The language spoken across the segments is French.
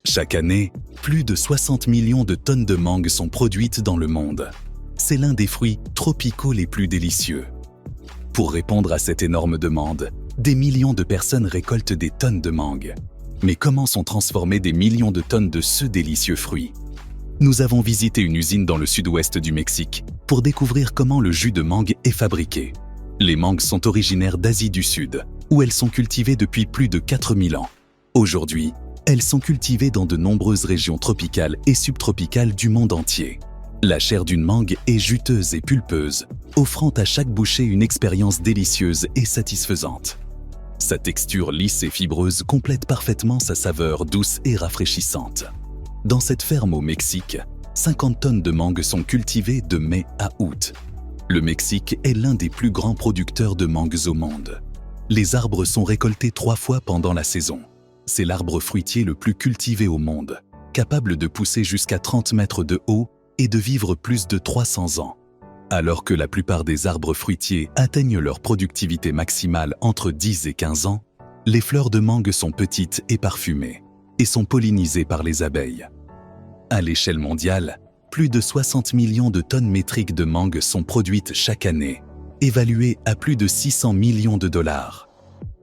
Chaque année, plus de 60 millions de tonnes de mangue sont produites dans le monde. C'est l'un des fruits tropicaux les plus délicieux. Pour répondre à cette énorme demande, des millions de personnes récoltent des tonnes de mangue. Mais comment sont transformés des millions de tonnes de ce délicieux fruit? Nous avons visité une usine dans le sud-ouest du Mexique pour découvrir comment le jus de mangue est fabriqué. Les mangues sont originaires d'Asie du Sud, où elles sont cultivées depuis plus de 4000 ans. Aujourd'hui, elles sont cultivées dans de nombreuses régions tropicales et subtropicales du monde entier. La chair d'une mangue est juteuse et pulpeuse, offrant à chaque bouchée une expérience délicieuse et satisfaisante. Sa texture lisse et fibreuse complète parfaitement sa saveur douce et rafraîchissante. Dans cette ferme au Mexique, 50 tonnes de mangue sont cultivées de mai à août. Le Mexique est l'un des plus grands producteurs de mangues au monde. Les arbres sont récoltés 3 fois pendant la saison. C'est l'arbre fruitier le plus cultivé au monde, capable de pousser jusqu'à 30 mètres de haut et de vivre plus de 300 ans. Alors que la plupart des arbres fruitiers atteignent leur productivité maximale entre 10 et 15 ans, les fleurs de mangue sont petites et parfumées, et sont pollinisées par les abeilles. À l'échelle mondiale, plus de 60 millions de tonnes métriques de mangue sont produites chaque année, évaluées à plus de 600 millions de dollars.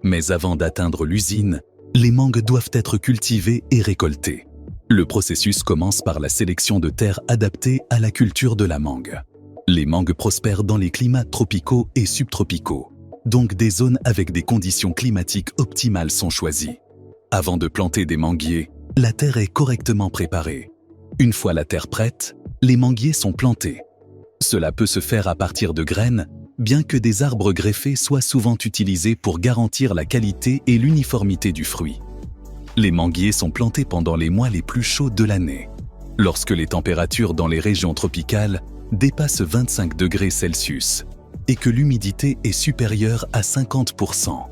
Mais avant d'atteindre l'usine, les mangues doivent être cultivées et récoltées. Le processus commence par la sélection de terres adaptées à la culture de la mangue. Les mangues prospèrent dans les climats tropicaux et subtropicaux, donc des zones avec des conditions climatiques optimales sont choisies. Avant de planter des manguiers, la terre est correctement préparée. Une fois la terre prête, les manguiers sont plantés. Cela peut se faire à partir de graines, bien que des arbres greffés soient souvent utilisés pour garantir la qualité et l'uniformité du fruit. Les manguiers sont plantés pendant les mois les plus chauds de l'année, lorsque les températures dans les régions tropicales dépassent 25 degrés Celsius et que l'humidité est supérieure à 50%.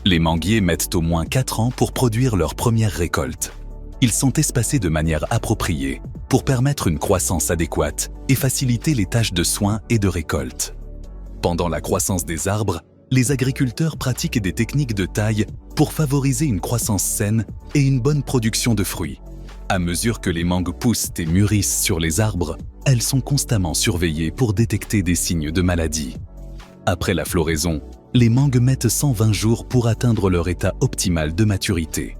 Les manguiers mettent au moins 4 ans pour produire leur première récolte. Ils sont espacés de manière appropriée pour permettre une croissance adéquate et faciliter les tâches de soins et de récolte. Pendant la croissance des arbres, les agriculteurs pratiquent des techniques de taille pour favoriser une croissance saine et une bonne production de fruits. À mesure que les mangues poussent et mûrissent sur les arbres, elles sont constamment surveillées pour détecter des signes de maladie. Après la floraison, les mangues mettent 120 jours pour atteindre leur état optimal de maturité.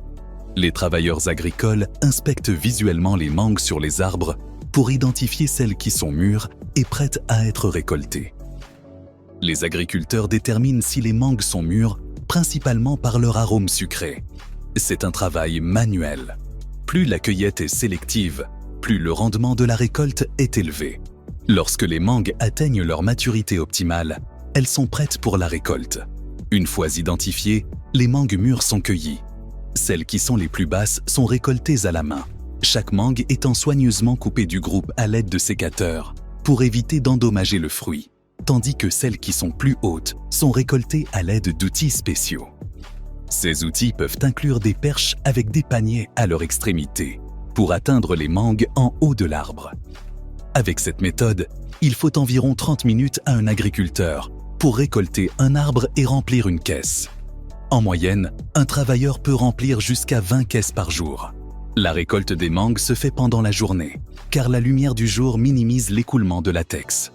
Les travailleurs agricoles inspectent visuellement les mangues sur les arbres pour identifier celles qui sont mûres et prêtes à être récoltées. Les agriculteurs déterminent si les mangues sont mûres principalement par leur arôme sucré. C'est un travail manuel. Plus la cueillette est sélective, plus le rendement de la récolte est élevé. Lorsque les mangues atteignent leur maturité optimale, elles sont prêtes pour la récolte. Une fois identifiées, les mangues mûres sont cueillies. Celles qui sont les plus basses sont récoltées à la main, chaque mangue étant soigneusement coupée du groupe à l'aide de sécateurs pour éviter d'endommager le fruit, tandis que celles qui sont plus hautes sont récoltées à l'aide d'outils spéciaux. Ces outils peuvent inclure des perches avec des paniers à leur extrémité pour atteindre les mangues en haut de l'arbre. Avec cette méthode, il faut environ 30 minutes à un agriculteur pour récolter un arbre et remplir une caisse. En moyenne, un travailleur peut remplir jusqu'à 20 caisses par jour. La récolte des mangues se fait pendant la journée, car la lumière du jour minimise l'écoulement de latex.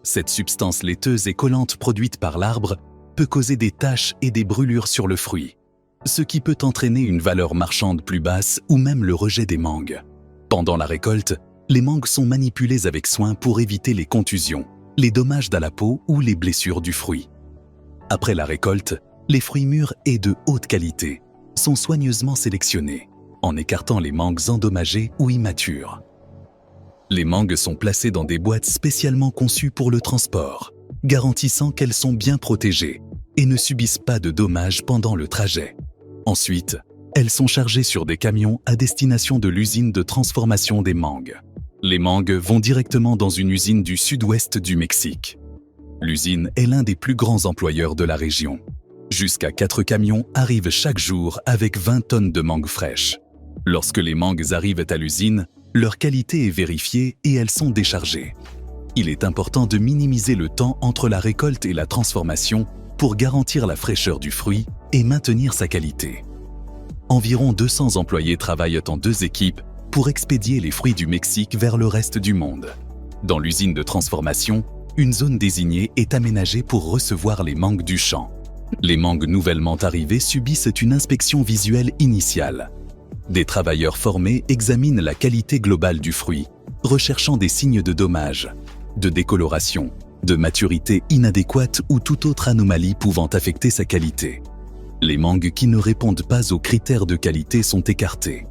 Cette substance laiteuse et collante produite par l'arbre peut causer des taches et des brûlures sur le fruit, ce qui peut entraîner une valeur marchande plus basse ou même le rejet des mangues. Pendant la récolte, les mangues sont manipulées avec soin pour éviter les contusions, les dommages à la peau ou les blessures du fruit. Après la récolte, les fruits mûrs et de haute qualité sont soigneusement sélectionnés, en écartant les mangues endommagées ou immatures. Les mangues sont placées dans des boîtes spécialement conçues pour le transport, garantissant qu'elles sont bien protégées et ne subissent pas de dommages pendant le trajet. Ensuite, elles sont chargées sur des camions à destination de l'usine de transformation des mangues. Les mangues vont directement dans une usine du sud-ouest du Mexique. L'usine est l'un des plus grands employeurs de la région. Jusqu'à 4 camions arrivent chaque jour avec 20 tonnes de mangues fraîches. Lorsque les mangues arrivent à l'usine, leur qualité est vérifiée et elles sont déchargées. Il est important de minimiser le temps entre la récolte et la transformation pour garantir la fraîcheur du fruit et maintenir sa qualité. Environ 200 employés travaillent en 2 équipes pour expédier les fruits du Mexique vers le reste du monde. Dans l'usine de transformation, une zone désignée est aménagée pour recevoir les mangues du champ. Les mangues nouvellement arrivées subissent une inspection visuelle initiale. Des travailleurs formés examinent la qualité globale du fruit, recherchant des signes de dommage, de décoloration, de maturité inadéquate ou toute autre anomalie pouvant affecter sa qualité. Les mangues qui ne répondent pas aux critères de qualité sont écartées.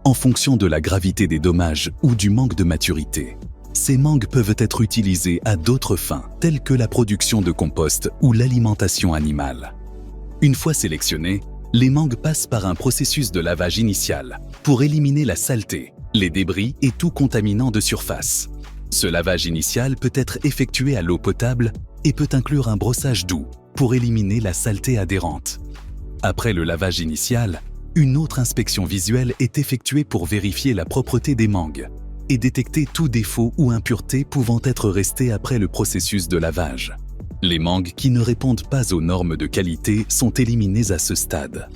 En fonction de la gravité des dommages ou du manque de maturité, ces mangues peuvent être utilisées à d'autres fins, telles que la production de compost ou l'alimentation animale. Une fois sélectionnées, les mangues passent par un processus de lavage initial pour éliminer la saleté, les débris et tout contaminant de surface. Ce lavage initial peut être effectué à l'eau potable et peut inclure un brossage doux pour éliminer la saleté adhérente. Après le lavage initial, une autre inspection visuelle est effectuée pour vérifier la propreté des mangues et détecter tout défaut ou impureté pouvant être resté après le processus de lavage. Les mangues qui ne répondent pas aux normes de qualité sont éliminées à ce stade.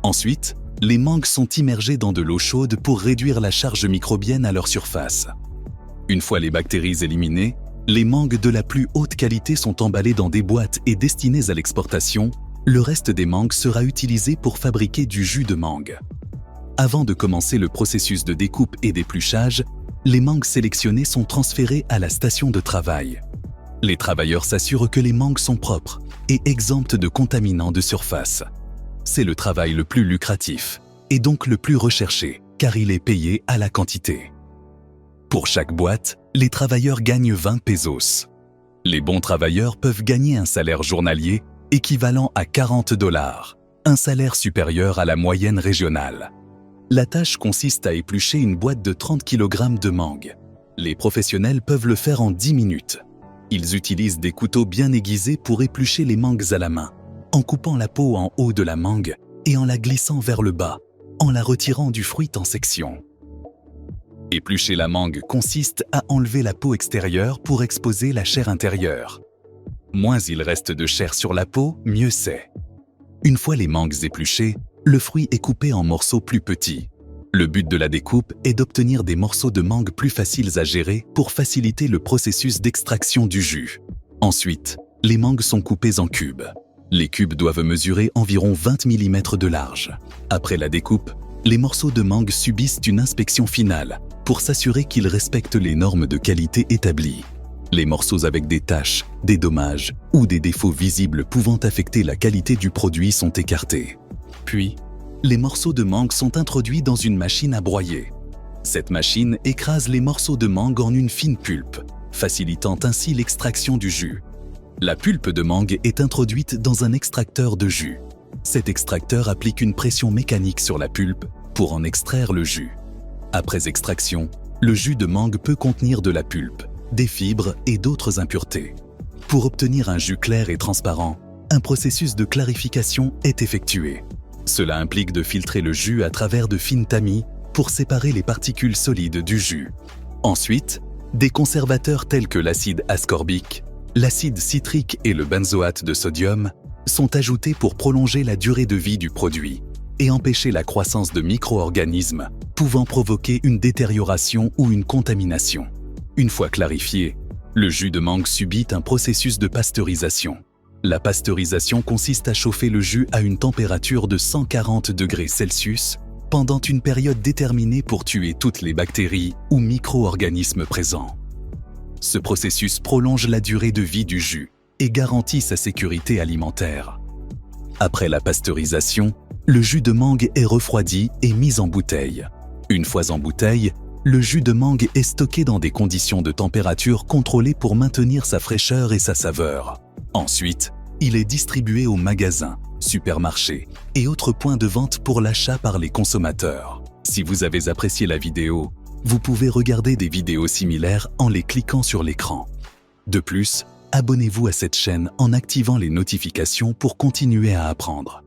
Ensuite, les mangues sont immergées dans de l'eau chaude pour réduire la charge microbienne à leur surface. Une fois les bactéries éliminées, les mangues de la plus haute qualité sont emballées dans des boîtes et destinées à l'exportation. Le reste des mangues sera utilisé pour fabriquer du jus de mangue. Avant de commencer le processus de découpe et d'épluchage, les mangues sélectionnées sont transférées à la station de travail. Les travailleurs s'assurent que les mangues sont propres et exemptes de contaminants de surface. C'est le travail le plus lucratif et donc le plus recherché, car il est payé à la quantité. Pour chaque boîte, les travailleurs gagnent 20 pesos. Les bons travailleurs peuvent gagner un salaire journalier équivalent à 40 $, un salaire supérieur à la moyenne régionale. La tâche consiste à éplucher une boîte de 30 kg de mangue. Les professionnels peuvent le faire en 10 minutes. Ils utilisent des couteaux bien aiguisés pour éplucher les mangues à la main, en coupant la peau en haut de la mangue et en la glissant vers le bas, en la retirant du fruit en sections. Éplucher la mangue consiste à enlever la peau extérieure pour exposer la chair intérieure. Moins il reste de chair sur la peau, mieux c'est. Une fois les mangues épluchées, le fruit est coupé en morceaux plus petits. Le but de la découpe est d'obtenir des morceaux de mangue plus faciles à gérer pour faciliter le processus d'extraction du jus. Ensuite, les mangues sont coupées en cubes. Les cubes doivent mesurer environ 20 mm de large. Après la découpe, les morceaux de mangue subissent une inspection finale pour s'assurer qu'ils respectent les normes de qualité établies. Les morceaux avec des taches, des dommages ou des défauts visibles pouvant affecter la qualité du produit sont écartés. Puis, les morceaux de mangue sont introduits dans une machine à broyer. Cette machine écrase les morceaux de mangue en une fine pulpe, facilitant ainsi l'extraction du jus. La pulpe de mangue est introduite dans un extracteur de jus. Cet extracteur applique une pression mécanique sur la pulpe pour en extraire le jus. Après extraction, le jus de mangue peut contenir de la pulpe, des fibres et d'autres impuretés. Pour obtenir un jus clair et transparent, un processus de clarification est effectué. Cela implique de filtrer le jus à travers de fines tamis pour séparer les particules solides du jus. Ensuite, des conservateurs tels que l'acide ascorbique, l'acide citrique et le benzoate de sodium sont ajoutés pour prolonger la durée de vie du produit et empêcher la croissance de micro-organismes pouvant provoquer une détérioration ou une contamination. Une fois clarifié, le jus de mangue subit un processus de pasteurisation. La pasteurisation consiste à chauffer le jus à une température de 140 degrés Celsius pendant une période déterminée pour tuer toutes les bactéries ou micro-organismes présents. Ce processus prolonge la durée de vie du jus et garantit sa sécurité alimentaire. Après la pasteurisation, le jus de mangue est refroidi et mis en bouteille. Une fois en bouteille, le jus de mangue est stocké dans des conditions de température contrôlées pour maintenir sa fraîcheur et sa saveur. Ensuite, il est distribué aux magasins, supermarchés et autres points de vente pour l'achat par les consommateurs. Si vous avez apprécié la vidéo, vous pouvez regarder des vidéos similaires en les cliquant sur l'écran. De plus, abonnez-vous à cette chaîne en activant les notifications pour continuer à apprendre.